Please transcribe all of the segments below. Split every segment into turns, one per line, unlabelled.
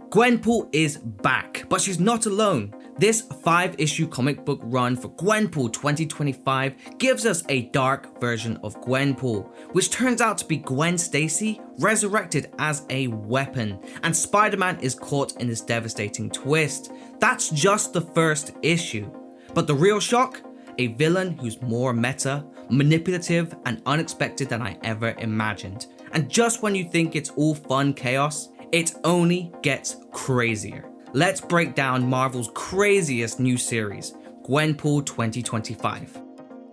Gwenpool is back, but she's not alone. This 5-issue comic book run for Gwenpool 2025 gives us a dark version of Gwenpool, which turns out to be Gwen Stacy resurrected as a weapon, and Spider-Man is caught in this devastating twist. That's just the first issue. But the real shock? A villain who's more meta, manipulative, and unexpected than I ever imagined. And just when you think it's all fun chaos, it only gets crazier. Let's break down Marvel's craziest new series, Gwenpool 2025.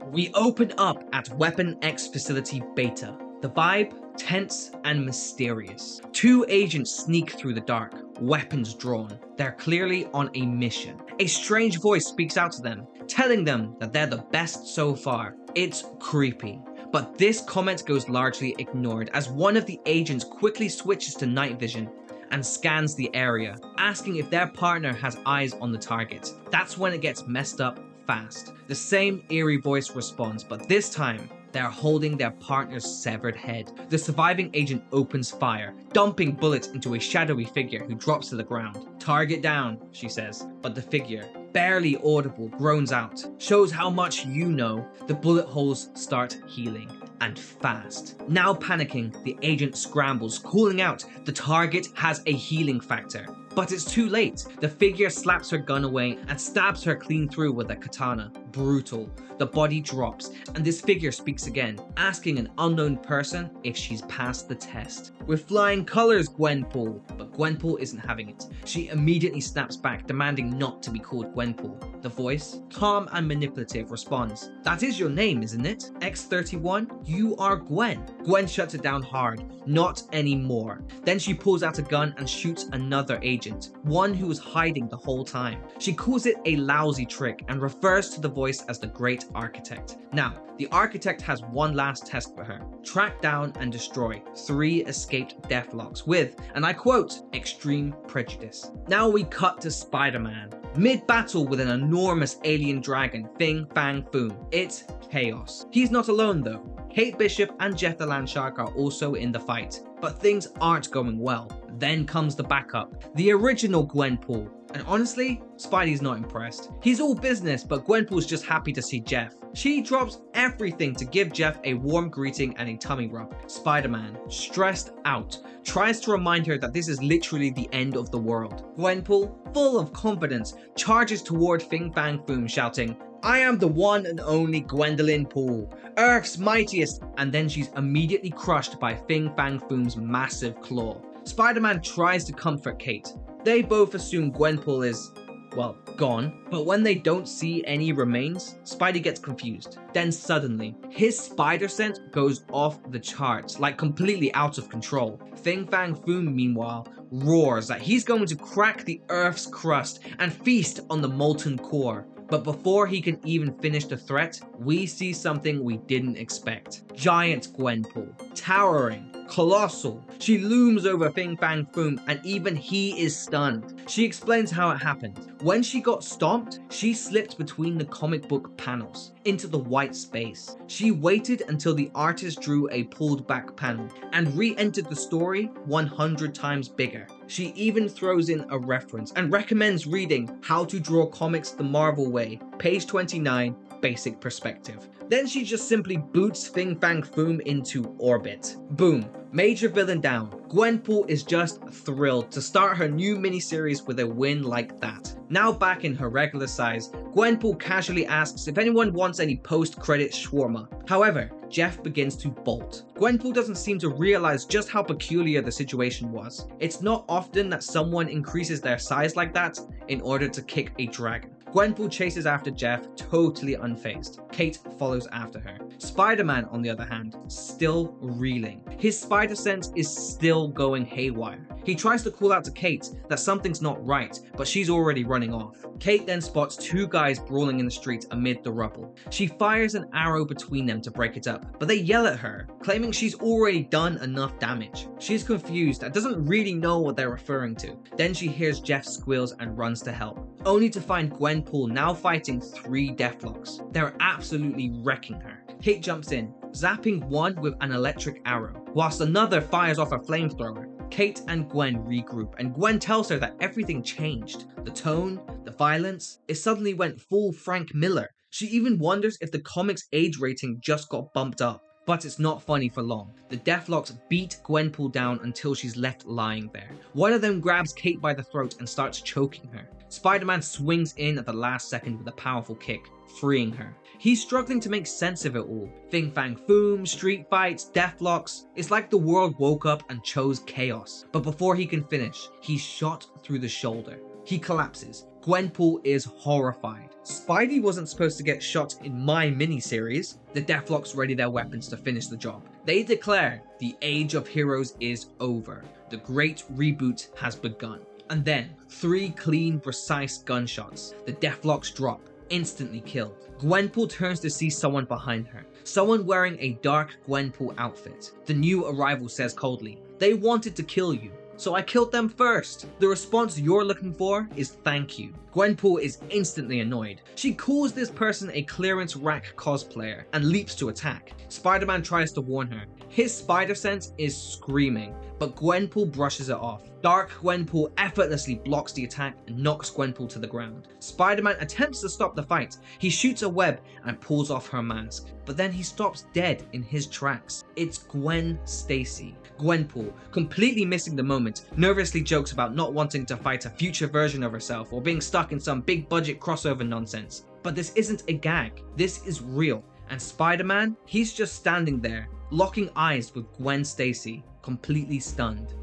We open up at Weapon X Facility Beta. The vibe, tense and mysterious. 2 agents sneak through the dark, weapons drawn. They're clearly on a mission. A strange voice speaks out to them, telling them that they're the best so far. It's creepy. But this comment goes largely ignored as one of the agents quickly switches to night vision and scans the area, asking if their partner has eyes on the target. That's when it gets messed up fast. The same eerie voice responds, but this time, they're holding their partner's severed head. The surviving agent opens fire, dumping bullets into a shadowy figure who drops to the ground. "Target down," she says, but the figure, barely audible, groans out. Shows how much you know. The bullet holes start healing, and fast. Now panicking, the agent scrambles, calling out the target has a healing factor. But it's too late. The figure slaps her gun away and stabs her clean through with a katana. Brutal. The body drops, and this figure speaks again, asking an unknown person if she's passed the test. "With flying colors, Gwenpool." But Gwenpool isn't having it. She immediately snaps back, demanding not to be called Gwenpool. The voice, calm and manipulative, responds, "That is your name, isn't it? X31? You are Gwen." Gwen shuts it down hard. "Not anymore." Then she pulls out a gun and shoots another agent, one who was hiding the whole time. She calls it a lousy trick and refers to the voice as the Great Architect. Now, the Architect has one last test for her. Track down and destroy 3 escaped Deathlocks with, and I quote, "extreme prejudice." Now we cut to Spider-Man. Mid-battle with an enormous alien dragon, Fing Fang Foom. It's chaos. He's not alone though. Kate Bishop and Jeff the Landshark are also in the fight, but things aren't going well. Then comes the backup, the original Gwenpool. And honestly, Spidey's not impressed. He's all business, but Gwenpool's just happy to see Jeff. She drops everything to give Jeff a warm greeting and a tummy rub. Spider-Man, stressed out, tries to remind her that this is literally the end of the world. Gwenpool, full of confidence, charges toward Fing Fang Foom, shouting, "I am the one and only Gwendolyn Poole, Earth's mightiest," and then she's immediately crushed by Fing Fang Foom's massive claw. Spider-Man tries to comfort Kate. They both assume Gwenpool is, well, gone, but when they don't see any remains, Spidey gets confused. Then suddenly, his spider sense goes off the charts, like completely out of control. Fing Fang Foom, meanwhile, roars that he's going to crack the Earth's crust and feast on the molten core. But before he can even finish the threat, we see something we didn't expect. Giant Gwenpool, towering, colossal. She looms over Fing Fang Foom and even he is stunned. She explains how it happened. When she got stomped, she slipped between the comic book panels into the white space. She waited until the artist drew a pulled back panel and re-entered the story 100 times bigger. She even throws in a reference and recommends reading How to Draw Comics the Marvel Way, page 29, basic perspective. Then she just simply boots Fing Fang Foom into orbit. Boom, major villain down. Gwenpool is just thrilled to start her new miniseries with a win like that. Now back in her regular size, Gwenpool casually asks if anyone wants any post-credit shawarma. However, Jeff begins to bolt. Gwenpool doesn't seem to realize just how peculiar the situation was. It's not often that someone increases their size like that in order to kick a dragon. Gwenpool chases after Jeff, totally unfazed. Kate follows after her. Spider-Man, on the other hand, still reeling. His spider sense is still going haywire. He tries to call out to Kate that something's not right, but she's already running off. Kate then spots 2 guys brawling in the street amid the rubble. She fires an arrow between them to break it up, but they yell at her, claiming she's already done enough damage. She's confused and doesn't really know what they're referring to. Then she hears Jeff squeals and runs to help, only to find Gwenpool now fighting 3 Deathlocks. They're absolutely wrecking her. Kate jumps in, zapping one with an electric arrow, whilst another fires off a flamethrower. Kate and Gwen regroup, and Gwen tells her that everything changed. The tone, the violence, it suddenly went full Frank Miller. She even wonders if the comic's age rating just got bumped up. But it's not funny for long. The Deathlocks beat Gwenpool down until she's left lying there. One of them grabs Kate by the throat and starts choking her. Spider-Man swings in at the last second with a powerful kick, freeing her. He's struggling to make sense of it all. Fing Fang Foom, street fights, Deathlocks. It's like the world woke up and chose chaos. But before he can finish, he's shot through the shoulder. He collapses. Gwenpool is horrified. Spidey wasn't supposed to get shot in my miniseries. The Deathlocks ready their weapons to finish the job. They declare the Age of Heroes is over. The great reboot has begun. And then, 3 clean, precise gunshots. The Deathlocks drop, instantly killed. Gwenpool turns to see someone behind her. Someone wearing a dark Gwenpool outfit. The new arrival says coldly, "They wanted to kill you, so I killed them first." The response you're looking for is thank you. Gwenpool is instantly annoyed. She calls this person a clearance rack cosplayer and leaps to attack. Spider-Man tries to warn her. His spider sense is screaming, but Gwenpool brushes it off. Dark Gwenpool effortlessly blocks the attack and knocks Gwenpool to the ground. Spider-Man attempts to stop the fight. He shoots a web and pulls off her mask, but then he stops dead in his tracks. It's Gwen Stacy. Gwenpool, completely missing the moment, nervously jokes about not wanting to fight a future version of herself or being stuck in some big budget crossover nonsense. But this isn't a gag, this is real. And Spider-Man, he's just standing there, locking eyes with Gwen Stacy, completely stunned.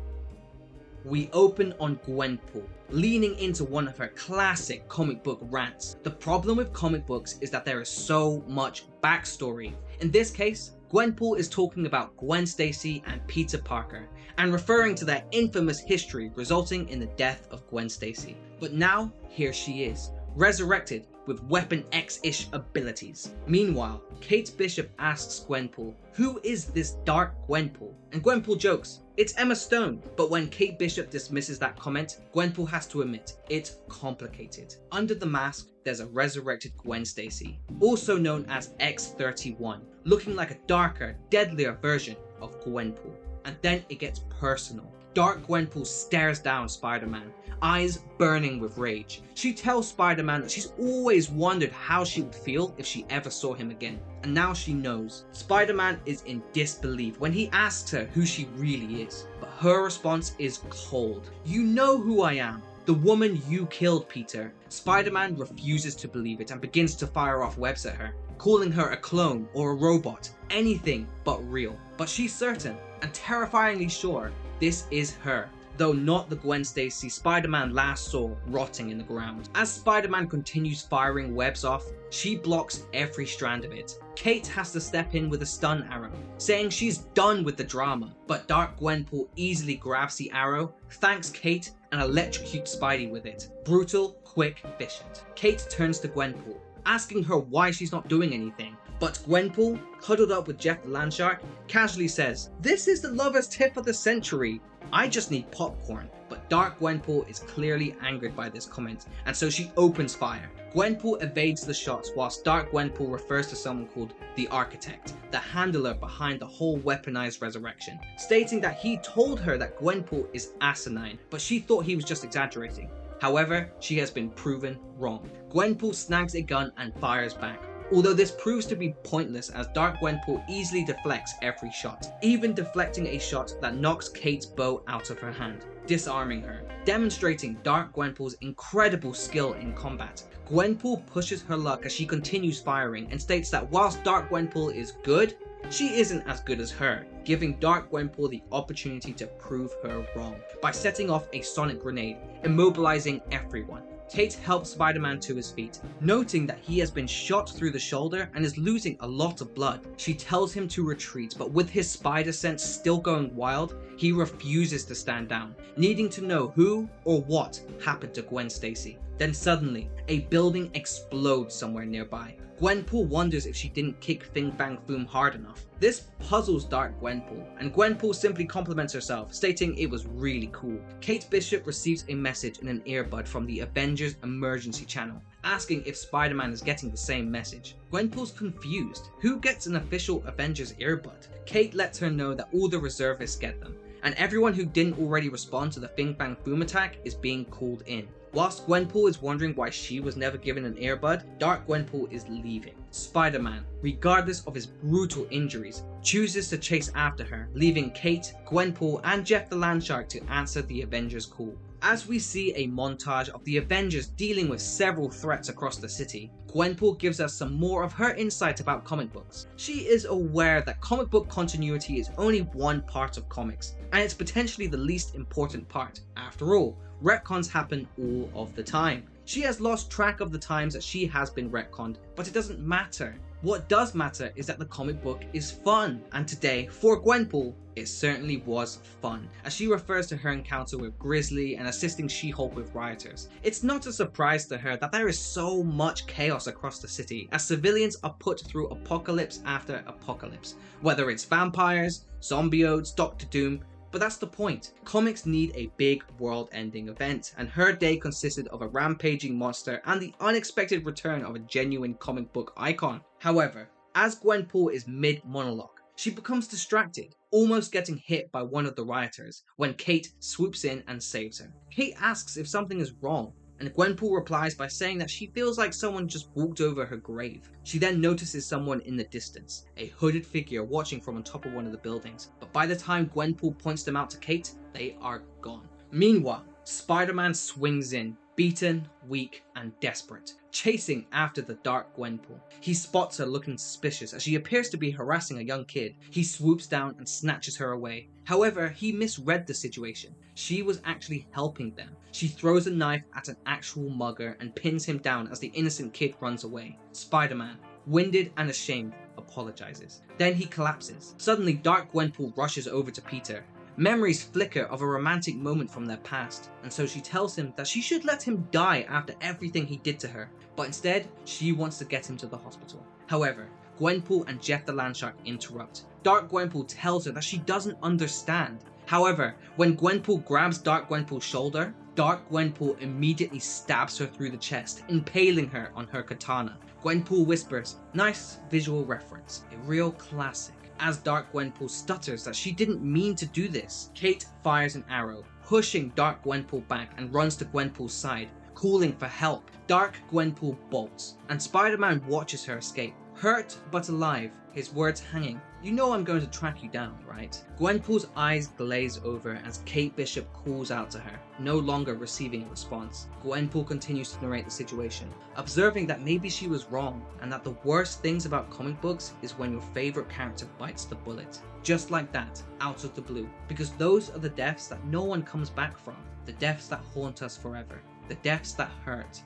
We open on Gwenpool, leaning into one of her classic comic book rants. The problem with comic books is that there is so much backstory. In this case, Gwenpool is talking about Gwen Stacy and Peter Parker, and referring to their infamous history resulting in the death of Gwen Stacy. But now, here she is, resurrected with Weapon X-ish abilities. Meanwhile, Kate Bishop asks Gwenpool, "Who is this dark Gwenpool?" And Gwenpool jokes, "It's Emma Stone." But when Kate Bishop dismisses that comment, Gwenpool has to admit, it's complicated. Under the mask, there's a resurrected Gwen Stacy, also known as X-31, looking like a darker, deadlier version of Gwenpool. And then it gets personal. Dark Gwenpool stares down Spider-Man, eyes burning with rage. She tells Spider-Man that she's always wondered how she would feel if she ever saw him again. And now she knows. Spider-Man is in disbelief when he asks her who she really is. But her response is cold. "You know who I am. The woman you killed, Peter." Spider-Man refuses to believe it and begins to fire off webs at her, calling her a clone or a robot, anything but real. But she's certain and terrifyingly sure this is her, though not the Gwen Stacy Spider-Man last saw rotting in the ground. As Spider-Man continues firing webs off, she blocks every strand of it. Kate has to step in with a stun arrow, saying she's done with the drama, but Dark Gwenpool easily grabs the arrow, thanks Kate, and electrocutes Spidey with it. Brutal, quick, efficient. Kate turns to Gwenpool, asking her why she's not doing anything. But Gwenpool, huddled up with Jeff the Landshark, casually says, "This is the lover's tip of the century. I just need popcorn." But Dark Gwenpool is clearly angered by this comment, and so she opens fire. Gwenpool evades the shots whilst Dark Gwenpool refers to someone called the Architect, the handler behind the whole weaponized resurrection, stating that he told her that Gwenpool is asinine, but she thought he was just exaggerating. However, she has been proven wrong. Gwenpool snags a gun and fires back, although this proves to be pointless as Dark Gwenpool easily deflects every shot, even deflecting a shot that knocks Kate's bow out of her hand, disarming her, demonstrating Dark Gwenpool's incredible skill in combat. Gwenpool pushes her luck as she continues firing and states that whilst Dark Gwenpool is good, she isn't as good as her, giving Dark Gwenpool the opportunity to prove her wrong by setting off a sonic grenade, immobilizing everyone. Kate helps Spider-Man to his feet, noting that he has been shot through the shoulder and is losing a lot of blood. She tells him to retreat, but with his spider sense still going wild, he refuses to stand down, needing to know who or what happened to Gwen Stacy. Then suddenly, a building explodes somewhere nearby. Gwenpool wonders if she didn't kick Fing Fang Foom hard enough. This puzzles Dark Gwenpool, and Gwenpool simply compliments herself, stating it was really cool. Kate Bishop receives a message in an earbud from the Avengers Emergency Channel, asking if Spider-Man is getting the same message. Gwenpool's confused. Who gets an official Avengers earbud? Kate lets her know that all the reservists get them, and everyone who didn't already respond to the Bing Bang Boom attack is being called in. Whilst Gwenpool is wondering why she was never given an earbud, Dark Gwenpool is leaving. Spider-Man, regardless of his brutal injuries, chooses to chase after her, leaving Kate, Gwenpool, and Jeff the Landshark to answer the Avengers' call. As we see a montage of the Avengers dealing with several threats across the city, Gwenpool gives us some more of her insight about comic books. She is aware that comic book continuity is only one part of comics, and it's potentially the least important part. After all, retcons happen all of the time. She has lost track of the times that she has been retconned, but it doesn't matter. What does matter is that the comic book is fun, and today, for Gwenpool, it certainly was fun, as she refers to her encounter with Grizzly and assisting She-Hulk with rioters. It's not a surprise to her that there is so much chaos across the city, as civilians are put through apocalypse after apocalypse, whether it's vampires, zombiotes, Doctor Doom. But that's the point. Comics need a big world-ending event, and her day consisted of a rampaging monster and the unexpected return of a genuine comic book icon. However, as Gwenpool is mid-monologue, she becomes distracted, almost getting hit by one of the rioters, when Kate swoops in and saves her. Kate asks if something is wrong, and Gwenpool replies by saying that she feels like someone just walked over her grave. She then notices someone in the distance, a hooded figure watching from on top of one of the buildings, but by the time Gwenpool points them out to Kate, they are gone. Meanwhile, Spider-Man swings in, beaten, weak, and desperate, chasing after the Dark Gwenpool. He spots her looking suspicious as she appears to be harassing a young kid. He swoops down and snatches her away. However, he misread the situation. She was actually helping them. She throws a knife at an actual mugger and pins him down as the innocent kid runs away. Spider-Man, winded and ashamed, apologizes. Then he collapses. Suddenly, Dark Gwenpool rushes over to Peter. Memories flicker of a romantic moment from their past, and so she tells him that she should let him die after everything he did to her, but instead, she wants to get him to the hospital. However, Gwenpool and Jeff the Landshark interrupt. Dark Gwenpool tells her that she doesn't understand. However, when Gwenpool grabs Dark Gwenpool's shoulder, Dark Gwenpool immediately stabs her through the chest, impaling her on her katana. Gwenpool whispers, "Nice visual reference, a real classic." As Dark Gwenpool stutters that she didn't mean to do this, Kate fires an arrow, pushing Dark Gwenpool back and runs to Gwenpool's side, calling for help. Dark Gwenpool bolts, and Spider-Man watches her escape. Hurt but alive, his words hanging. "You know I'm going to track you down, right?" Gwenpool's eyes glaze over as Kate Bishop calls out to her, no longer receiving a response. Gwenpool continues to narrate the situation, observing that maybe she was wrong, and that the worst things about comic books is when your favorite character bites the bullet. Just like that, out of the blue. Because those are the deaths that no one comes back from. The deaths that haunt us forever. The deaths that hurt.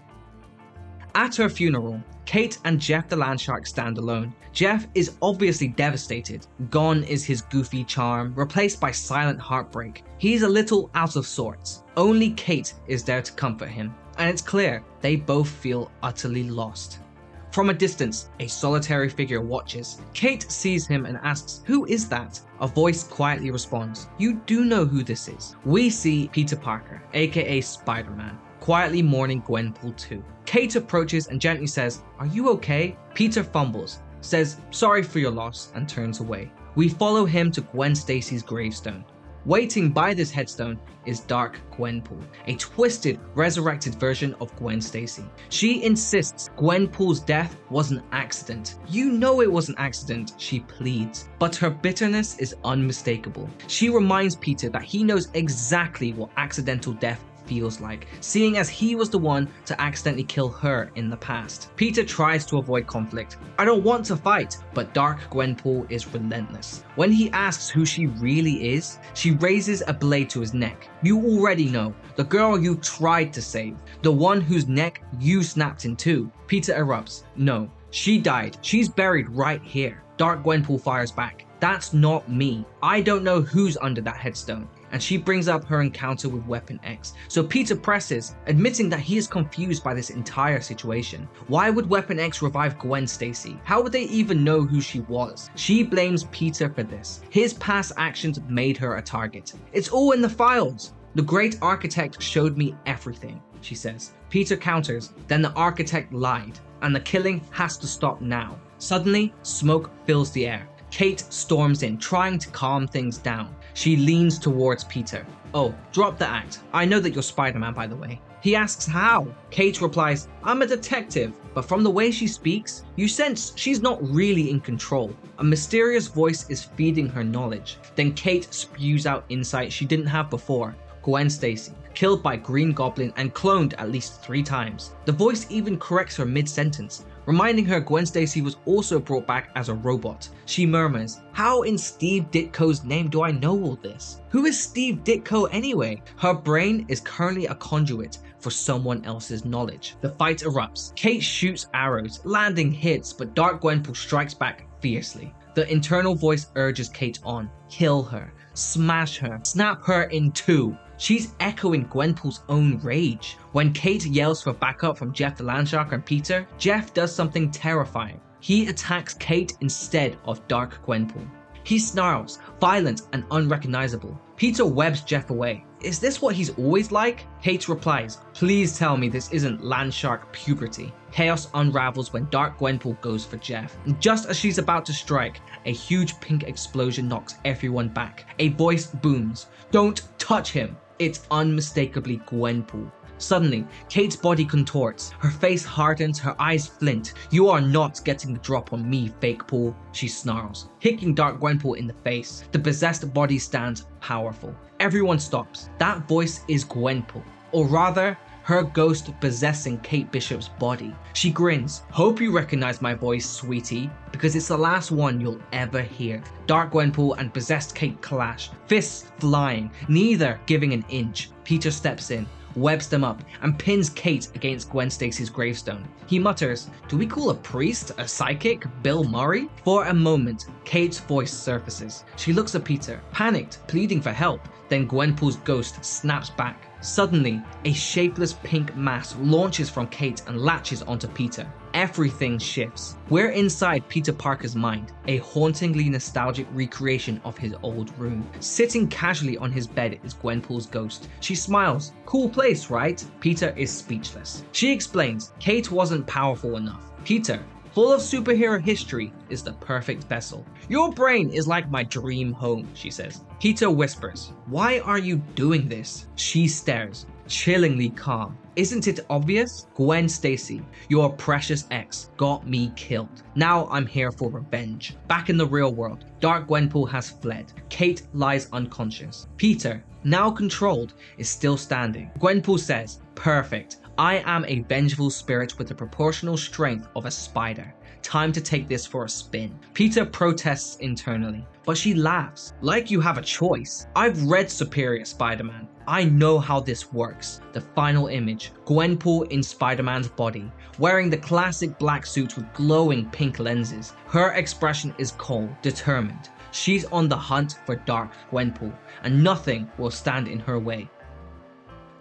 At her funeral, Kate and Jeff the Landshark stand alone. Jeff is obviously devastated. Gone is his goofy charm, replaced by silent heartbreak. He's a little out of sorts. Only Kate is there to comfort him, and it's clear they both feel utterly lost. From a distance, a solitary figure watches. Kate sees him and asks, "Who is that?" A voice quietly responds, "You do know who this is." We see Peter Parker, aka Spider-Man, quietly mourning Gwenpool too. Kate approaches and gently says, "Are you okay?" Peter fumbles, says, "Sorry for your loss," and turns away. We follow him to Gwen Stacy's gravestone. Waiting by this headstone is Dark Gwenpool, a twisted, resurrected version of Gwen Stacy. She insists Gwenpool's death was an accident. "You know it was an accident," she pleads, but her bitterness is unmistakable. She reminds Peter that he knows exactly what accidental death feels like, seeing as he was the one to accidentally kill her in the past. Peter tries to avoid conflict. "I don't want to fight," but Dark Gwenpool is relentless. When he asks who she really is, she raises a blade to his neck. "You already know, the girl you tried to save, the one whose neck you snapped in two." Peter erupts, "No, she died. She's buried right here." Dark Gwenpool fires back, "That's not me. I don't know who's under that headstone." And she brings up her encounter with Weapon X. So Peter presses, admitting that he is confused by this entire situation. Why would Weapon X revive Gwen Stacy? How would they even know who she was? She blames Peter for this. His past actions made her a target. "It's all in the files. The great architect showed me everything," she says. Peter counters, "Then the architect lied, and the killing has to stop now." Suddenly, smoke fills the air. Kate storms in, trying to calm things down. She leans towards Peter. "Oh, drop the act. I know that you're Spider-Man, by the way." He asks how. Kate replies, "I'm a detective," but from the way she speaks, you sense she's not really in control. A mysterious voice is feeding her knowledge. Then Kate spews out insight she didn't have before. Gwen Stacy, killed by Green Goblin and cloned at least 3 times. The voice even corrects her mid-sentence, reminding her Gwen Stacy was also brought back as a robot. She murmurs, "How in Steve Ditko's name do I know all this? Who is Steve Ditko anyway?" Her brain is currently a conduit for someone else's knowledge. The fight erupts. Kate shoots arrows, landing hits, but Dark Gwenpool strikes back fiercely. The internal voice urges Kate on. Kill her, smash her, snap her in 2. She's echoing Gwenpool's own rage. When Kate yells for backup from Jeff the Landshark and Peter, Jeff does something terrifying. He attacks Kate instead of Dark Gwenpool. He snarls, violent and unrecognizable. Peter webs Jeff away. Is this what he's always like? Kate replies, "Please tell me this isn't Landshark puberty." Chaos unravels when Dark Gwenpool goes for Jeff. And just as she's about to strike, a huge pink explosion knocks everyone back. A voice booms, "Don't touch him." It's unmistakably Gwenpool. Suddenly, Kate's body contorts, her face hardens, her eyes flint. "You are not getting the drop on me, fake pool," she snarls, kicking Dark Gwenpool in the face. The possessed body stands powerful. Everyone stops. That voice is Gwenpool, or rather, her ghost possessing Kate Bishop's body. She grins, "Hope you recognize my voice, sweetie, because it's the last one you'll ever hear." Dark Gwenpool and possessed Kate clash, fists flying, neither giving an inch. Peter steps in, webs them up, and pins Kate against Gwen Stacy's gravestone. He mutters, "Do we call a priest, a psychic, Bill Murray?" For a moment, Kate's voice surfaces. She looks at Peter, panicked, pleading for help. Then Gwenpool's ghost snaps back. Suddenly, a shapeless pink mass launches from Kate and latches onto Peter. Everything shifts. We're inside Peter Parker's mind, a hauntingly nostalgic recreation of his old room. Sitting casually on his bed is Gwenpool's ghost. She smiles. "Cool place, right?" Peter is speechless. She explains, Kate wasn't powerful enough. Peter, full of superhero history, is the perfect vessel. "Your brain is like my dream home," she says. Peter whispers, "Why are you doing this?" She stares, chillingly calm. "Isn't it obvious? Gwen Stacy, your precious ex, got me killed. Now I'm here for revenge." Back in the real world, Dark Gwenpool has fled. Kate lies unconscious. Peter, now controlled, is still standing. Gwenpool says, "Perfect. I am a vengeful spirit with the proportional strength of a spider. Time to take this for a spin." Peter protests internally, but she laughs. "Like you have a choice. I've read Superior Spider-Man. I know how this works." The final image, Gwenpool in Spider-Man's body, wearing the classic black suit with glowing pink lenses. Her expression is cold, determined. She's on the hunt for Dark Gwenpool, and nothing will stand in her way.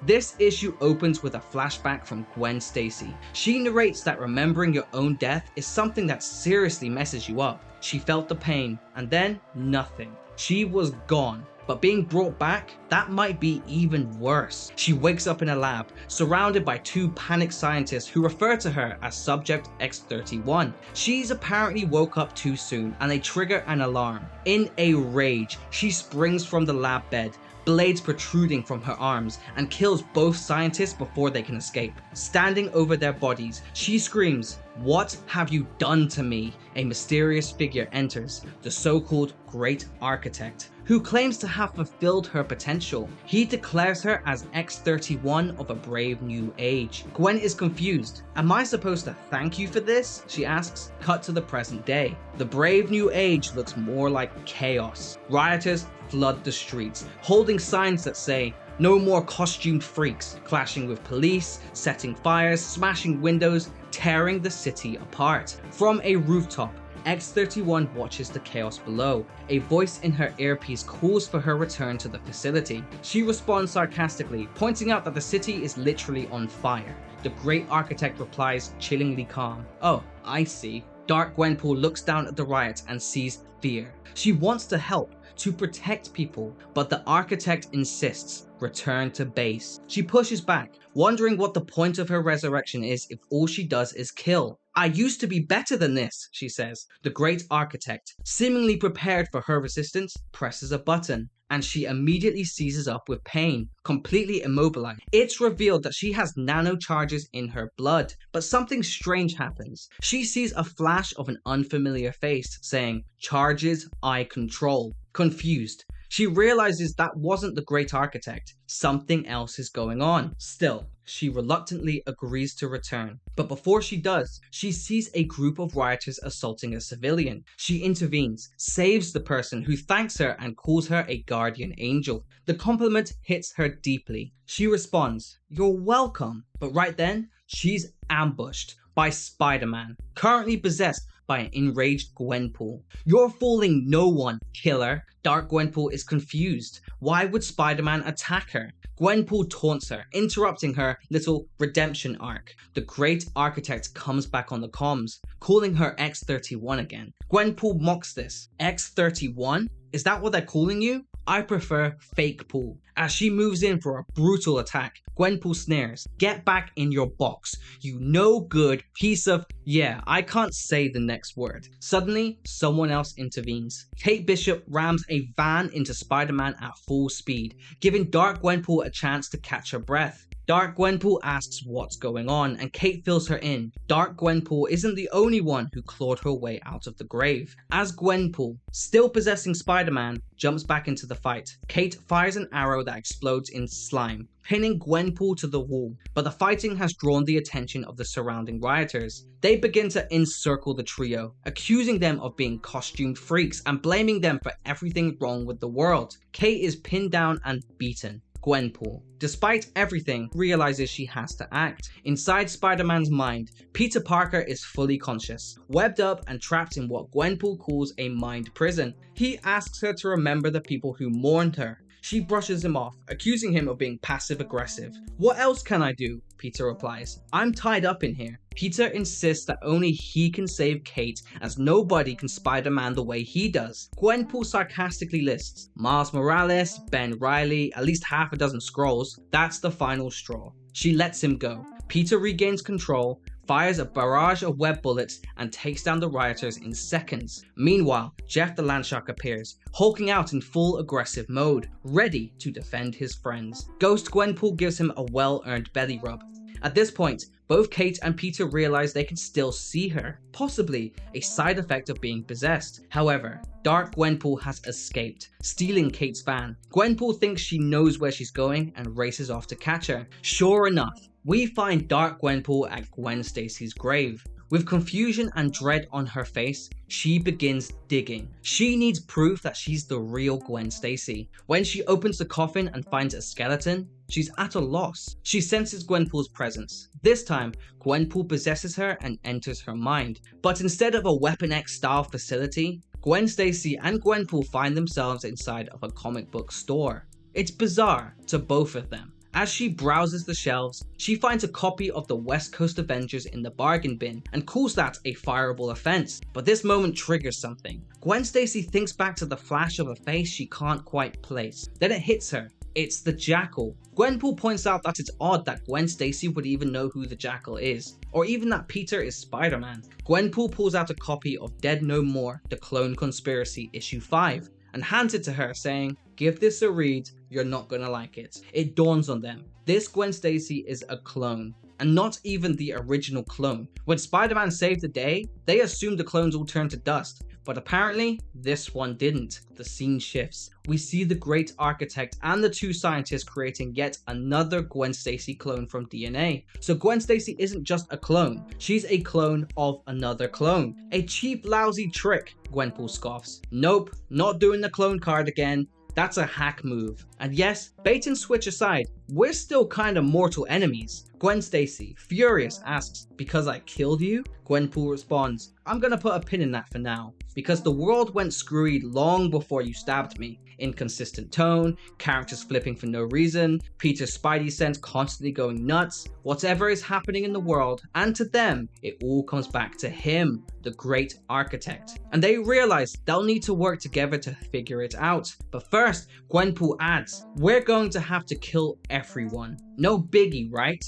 This issue opens with a flashback from Gwen Stacy. She narrates that remembering your own death is something that seriously messes you up. She felt the pain, and then nothing. She was gone. But being brought back, that might be even worse. She wakes up in a lab, surrounded by 2 panicked scientists who refer to her as Subject X-31. She's apparently woke up too soon, and they trigger an alarm. In a rage, she springs from the lab bed, blades protruding from her arms, and kills both scientists before they can escape. Standing over their bodies, she screams, "What have you done to me?" A mysterious figure enters, the so-called Great Architect, who claims to have fulfilled her potential. He declares her as X-31 of a brave new age. Gwen is confused. "Am I supposed to thank you for this?" she asks. Cut to the present day. The brave new age looks more like chaos. Rioters flood the streets, holding signs that say, "No more costumed freaks," clashing with police, setting fires, smashing windows, tearing the city apart. From a rooftop, X-31 watches the chaos below. A voice in her earpiece calls for her return to the facility. She responds sarcastically, pointing out that the city is literally on fire. The Great Architect replies, chillingly calm, "Oh, I see." Dark Gwenpool looks down at the riot and sees fear. She wants to help, to protect people, but the Architect insists, return to base. She pushes back, wondering what the point of her resurrection is if all she does is kill. "I used to be better than this," she says. The Great Architect, seemingly prepared for her resistance, presses a button. and she immediately seizes up with pain, completely immobilized. It's revealed that she has nanocharges in her blood, but something strange happens. She sees a flash of an unfamiliar face saying, "Charges I control." Confused, she realizes that wasn't the Great Architect. Something else is going on. Still, she reluctantly agrees to return. But before she does, she sees a group of rioters assaulting a civilian. She intervenes, saves the person, who thanks her and calls her a guardian angel. The compliment hits her deeply. She responds, "You're welcome." But right then, she's ambushed by Spider-Man, currently possessed by an enraged Gwenpool. "You're fooling no one, killer." Dark Gwenpool is confused. Why would Spider-Man attack her? Gwenpool taunts her, interrupting her little redemption arc. The Great Architect comes back on the comms, calling her X-31 again. Gwenpool mocks this. X-31? Is that what they're calling you? I prefer Fake Pool. As she moves in for a brutal attack, Gwenpool sneers, "Get back in your box, you no good piece of..." Yeah, I can't say the next word. Suddenly, someone else intervenes. Kate Bishop rams a van into Spider-Man at full speed, giving Dark Gwenpool a chance to catch her breath. Dark Gwenpool asks what's going on, and Kate fills her in. Dark Gwenpool isn't the only one who clawed her way out of the grave. As Gwenpool, still possessing Spider-Man, jumps back into the fight, Kate fires an arrow that explodes in slime, pinning Gwenpool to the wall, but the fighting has drawn the attention of the surrounding rioters. They begin to encircle the trio, accusing them of being costumed freaks and blaming them for everything wrong with the world. Kate is pinned down and beaten. Gwenpool, despite everything, realizes she has to act. Inside Spider-Man's mind, Peter Parker is fully conscious, webbed up and trapped in what Gwenpool calls a mind prison. He asks her to remember the people who mourned her. She brushes him off, accusing him of being passive-aggressive. "What else can I do?" Peter replies. "I'm tied up in here." Peter insists that only he can save Kate, as nobody can Spider-Man the way he does. Gwenpool sarcastically lists Miles Morales, Ben Reilly, at least half a dozen Skrulls. That's the final straw. She lets him go. Peter regains control, fires a barrage of web bullets, and takes down the rioters in seconds. Meanwhile, Jeff the Landshark appears, hulking out in full aggressive mode, ready to defend his friends. Ghost Gwenpool gives him a well-earned belly rub. At this point, both Kate and Peter realize they can still see her, possibly a side effect of being possessed. However, Dark Gwenpool has escaped, stealing Kate's van. Gwenpool thinks she knows where she's going and races off to catch her. Sure enough, we find Dark Gwenpool at Gwen Stacy's grave. With confusion and dread on her face, she begins digging. She needs proof that she's the real Gwen Stacy. When she opens the coffin and finds a skeleton, she's at a loss. She senses Gwenpool's presence. This time, Gwenpool possesses her and enters her mind. But instead of a Weapon X style facility, Gwen Stacy and Gwenpool find themselves inside of a comic book store. It's bizarre to both of them. As she browses the shelves, she finds a copy of the West Coast Avengers in the bargain bin and calls that a fireable offense. But this moment triggers something. Gwen Stacy thinks back to the flash of a face she can't quite place. Then it hits her. It's the Jackal. Gwenpool points out that it's odd that Gwen Stacy would even know who the Jackal is, or even that Peter is Spider-Man. Gwenpool pulls out a copy of Dead No More, The Clone Conspiracy issue 5, and hands it to her saying, "Give this a read, you're not gonna like it." It dawns on them. This Gwen Stacy is a clone, and not even the original clone. When Spider-Man saved the day, they assumed the clones all turned to dust, but apparently this one didn't. The scene shifts. We see the Great Architect and the two scientists creating yet another Gwen Stacy clone from DNA. So Gwen Stacy isn't just a clone, she's a clone of another clone. A cheap, lousy trick, Gwenpool scoffs. Nope, not doing the clone card again. That's a hack move. And yes, bait and switch aside, we're still kinda mortal enemies. Gwen Stacy, furious, asks, "Because I killed you?" Gwenpool responds, "I'm gonna put a pin in that for now, because the world went screwy long before you stabbed me." Inconsistent tone, characters flipping for no reason, Peter's spidey sense constantly going nuts, whatever is happening in the world, and to them, it all comes back to him, the Great Architect. And they realize they'll need to work together to figure it out. But first, Gwenpool adds, "We're going to have to kill everyone. No biggie, right?"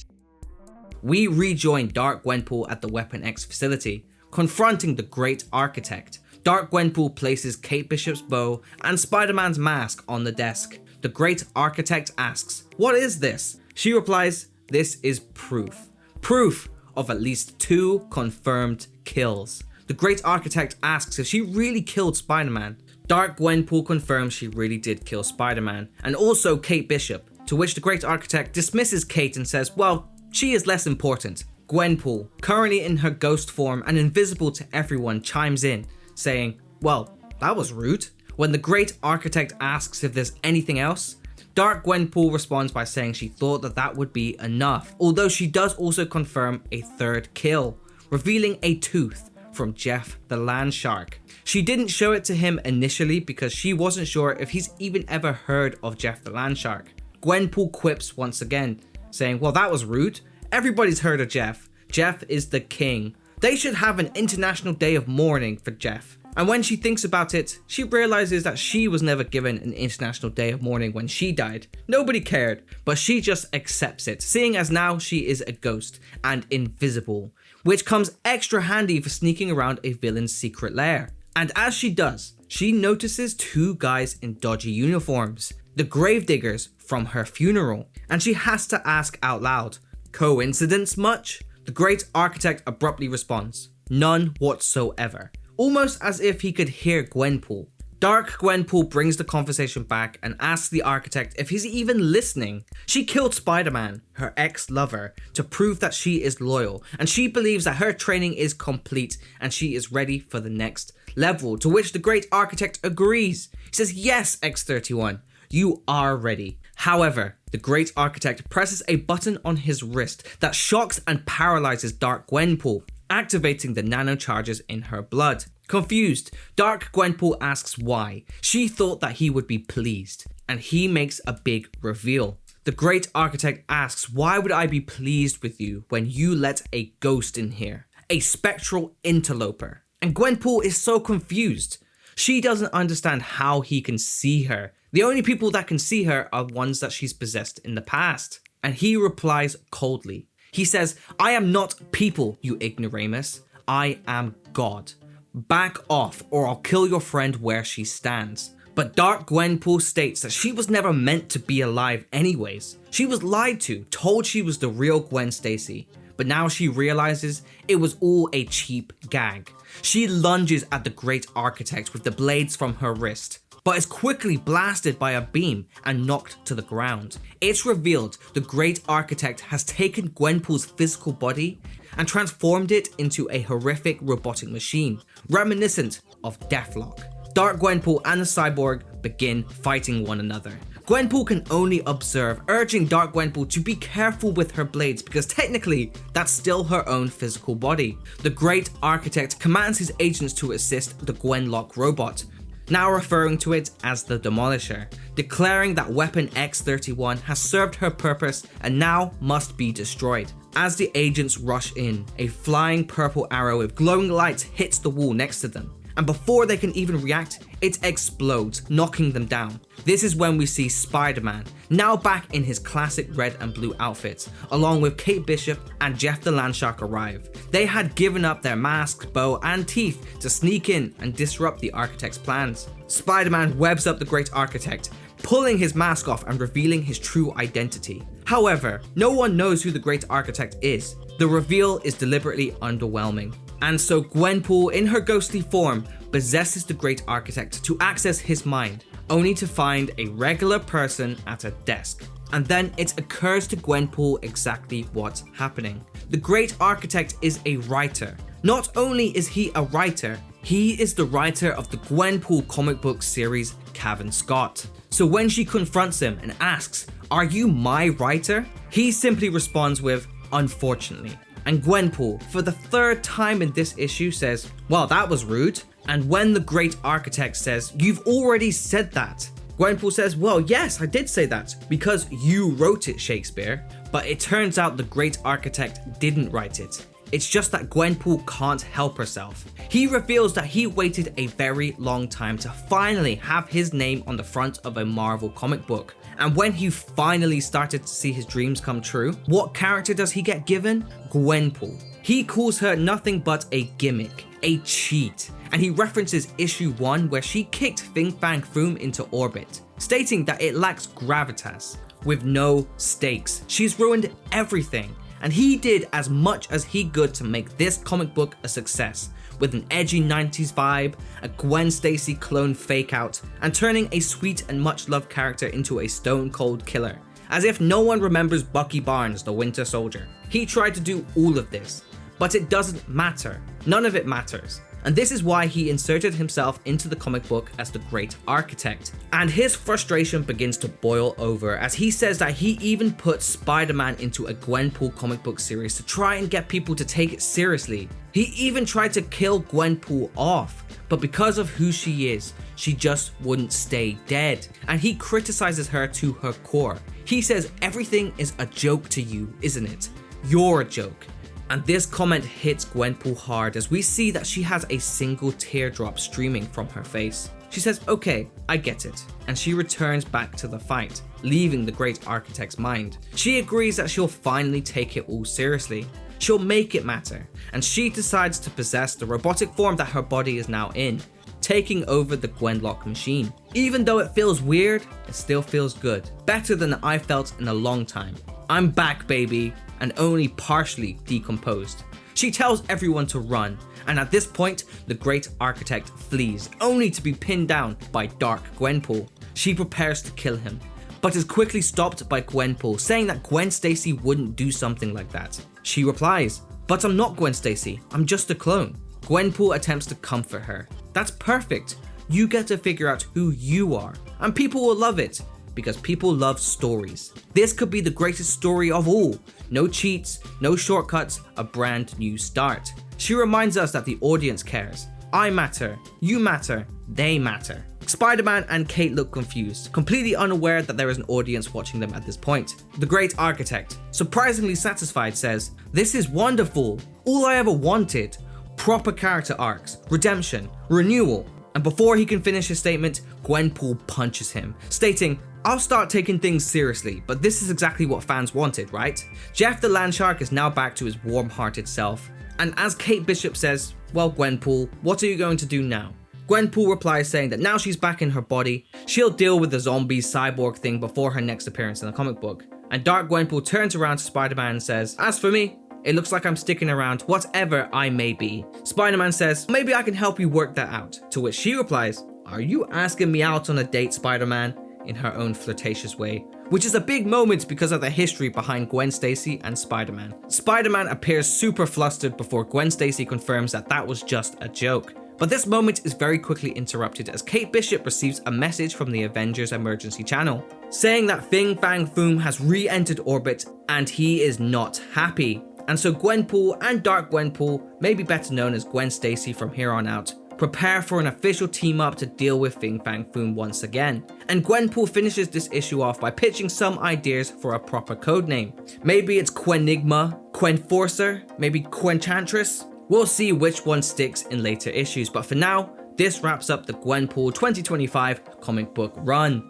We rejoin Dark Gwenpool at the Weapon X facility, confronting the Great Architect. Dark Gwenpool places Kate Bishop's bow and Spider-Man's mask on the desk. The Great Architect asks, "What is this?" She replies, "This is proof. Proof of at least 2 confirmed kills." The Great Architect asks if she really killed Spider-Man. Dark Gwenpool confirms she really did kill Spider-Man, and also Kate Bishop, to which the Great Architect dismisses Kate and says, well, she is less important. Gwenpool, currently in her ghost form and invisible to everyone, chimes in, saying, well, that was rude. When the Great Architect asks if there's anything else, Dark Gwenpool responds by saying she thought that would be enough, although she does also confirm a 3rd kill, revealing a tooth from Jeff the Land Shark. She didn't show it to him initially because she wasn't sure if he's even ever heard of Jeff the Land Shark. Gwenpool quips once again, saying, well, that was rude. Everybody's heard of Jeff. Jeff is the king. They should have an international day of mourning for Jeff. And when she thinks about it, she realizes that she was never given an international day of mourning when she died. Nobody cared, but she just accepts it, seeing as now she is a ghost and invisible, which comes extra handy for sneaking around a villain's secret lair. And as she does, she notices 2 guys in dodgy uniforms, the gravediggers from her funeral, and she has to ask out loud, coincidence much? The Great Architect abruptly responds, none whatsoever, almost as if he could hear Gwenpool. Dark Gwenpool brings the conversation back and asks the Architect if he's even listening. She killed Spider-Man, her ex-lover, to prove that she is loyal, and she believes that her training is complete and she is ready for the next level, to which the Great Architect agrees. He says, yes, X-31, you are ready. However, the Great Architect presses a button on his wrist that shocks and paralyzes Dark Gwenpool, activating the nanocharges in her blood. Confused, Dark Gwenpool asks why. She thought that he would be pleased, and he makes a big reveal. The Great Architect asks, why would I be pleased with you when you let a ghost in here? A spectral interloper. And Gwenpool is so confused. She doesn't understand how he can see her. The only people that can see her are ones that she's possessed in the past. And he replies coldly. He says, I am not people, you ignoramus. I am God. Back off or I'll kill your friend where she stands. But Dark Gwenpool states that she was never meant to be alive anyways. She was lied to, told she was the real Gwen Stacy. But now she realizes it was all a cheap gag. She lunges at the Great Architect with the blades from her wrist, but is quickly blasted by a beam and knocked to the ground. It's revealed the Great Architect has taken Gwenpool's physical body and transformed it into a horrific robotic machine, reminiscent of Deathlock. Dark Gwenpool and the cyborg begin fighting one another. Gwenpool can only observe, urging Dark Gwenpool to be careful with her blades because technically that's still her own physical body. The Great Architect commands his agents to assist the Gwenlock robot, now referring to it as the Demolisher, declaring that Weapon X-31 has served her purpose and now must be destroyed. As the agents rush in, a flying purple arrow with glowing lights hits the wall next to them, and before they can even react, it explodes, knocking them down. This is when we see Spider-Man, now back in his classic red and blue outfit, along with Kate Bishop and Jeff the Landshark arrive. They had given up their masks, bow, and teeth to sneak in and disrupt the Architect's plans. Spider-Man webs up the Great Architect, pulling his mask off and revealing his true identity. However, no one knows who the Great Architect is. The reveal is deliberately underwhelming. And so Gwenpool, in her ghostly form, possesses the Great Architect to access his mind, only to find a regular person at a desk. And then it occurs to Gwenpool exactly what's happening. The Great Architect is a writer. Not only is he a writer, he is the writer of the Gwenpool comic book series Cavan Scott. So when she confronts him and asks, "Are you my writer?" he simply responds with, "Unfortunately." And Gwenpool, for the 3rd time in this issue, says, "Well, that was rude." And when the Great Architect says, "You've already said that," Gwenpool says, "Well, yes, I did say that, because you wrote it, Shakespeare." But it turns out the Great Architect didn't write it. It's just that Gwenpool can't help herself. He reveals that he waited a very long time to finally have his name on the front of a Marvel comic book. And when he finally started to see his dreams come true, what character does he get given? Gwenpool. He calls her nothing but a gimmick, a cheat, and he references issue 1 where she kicked Fin Fang Foom into orbit, stating that it lacks gravitas. With no stakes, she's ruined everything, and he did as much as he could to make this comic book a success, with an edgy 90s vibe, a Gwen Stacy clone fake out, and turning a sweet and much loved character into a stone cold killer, as if no one remembers Bucky Barnes, the Winter Soldier. He tried to do all of this, but it doesn't matter. None of it matters. And this is why he inserted himself into the comic book as the Great Architect. And his frustration begins to boil over as he says that he even put Spider-Man into a Gwenpool comic book series to try and get people to take it seriously. He even tried to kill Gwenpool off, but because of who she is, she just wouldn't stay dead. And he criticizes her to her core. He says everything is a joke to you, isn't it? You're a joke. And this comment hits Gwenpool hard as we see that she has a single teardrop streaming from her face. She says, okay, I get it, and she returns back to the fight, leaving the Great Architect's mind. She agrees that she'll finally take it all seriously. She'll make it matter, and she decides to possess the robotic form that her body is now in, taking over the Gwenlock machine. Even though it feels weird, it still feels good. Better than I felt in a long time. I'm back, baby, and only partially decomposed. She tells everyone to run, and at this point, the Great Architect flees, only to be pinned down by Dark Gwenpool. She prepares to kill him, but is quickly stopped by Gwenpool, saying that Gwen Stacy wouldn't do something like that. She replies, but I'm not Gwen Stacy, I'm just a clone. Gwenpool attempts to comfort her. That's perfect. You get to figure out who you are, and people will love it, because people love stories. This could be the greatest story of all. No cheats, no shortcuts, a brand new start. She reminds us that the audience cares. I matter, you matter, they matter. Spider-Man and Kate look confused, completely unaware that there is an audience watching them at this point. The Great Architect, surprisingly satisfied, says, "This is wonderful. All I ever wanted. Proper character arcs, redemption, renewal." And before he can finish his statement, Gwenpool punches him, stating, "I'll start taking things seriously, but this is exactly what fans wanted, right?" Jeff the Landshark is now back to his warm-hearted self. And as Kate Bishop says, "Well, Gwenpool, what are you going to do now?" Gwenpool replies saying that now she's back in her body, she'll deal with the zombie cyborg thing before her next appearance in the comic book. And Dark Gwenpool turns around to Spider-Man and says, "As for me, it looks like I'm sticking around, whatever I may be." Spider-Man says, "Maybe I can help you work that out." To which she replies, "Are you asking me out on a date, Spider-Man?" in her own flirtatious way, which is a big moment because of the history behind Gwen Stacy and Spider-Man. Spider-Man appears super flustered before Gwen Stacy confirms that that was just a joke. But this moment is very quickly interrupted as Kate Bishop receives a message from the Avengers emergency channel, saying that Fin Fang Foom has re-entered orbit and he is not happy. And so Gwenpool and Dark Gwenpool, maybe better known as Gwen Stacy from here on out, prepare for an official team up to deal with Fin Fang Foom once again. And Gwenpool finishes this issue off by pitching some ideas for a proper codename. Maybe it's Quenigma, Quenforcer, maybe Quenchantress. We'll see which one sticks in later issues, but for now, this wraps up the Gwenpool 2025 comic book run.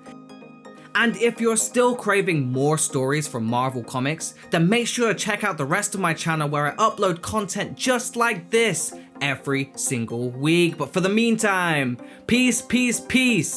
And if you're still craving more stories from Marvel Comics, then make sure to check out the rest of my channel where I upload content just like this every single week. But for the meantime, peace, peace, peace.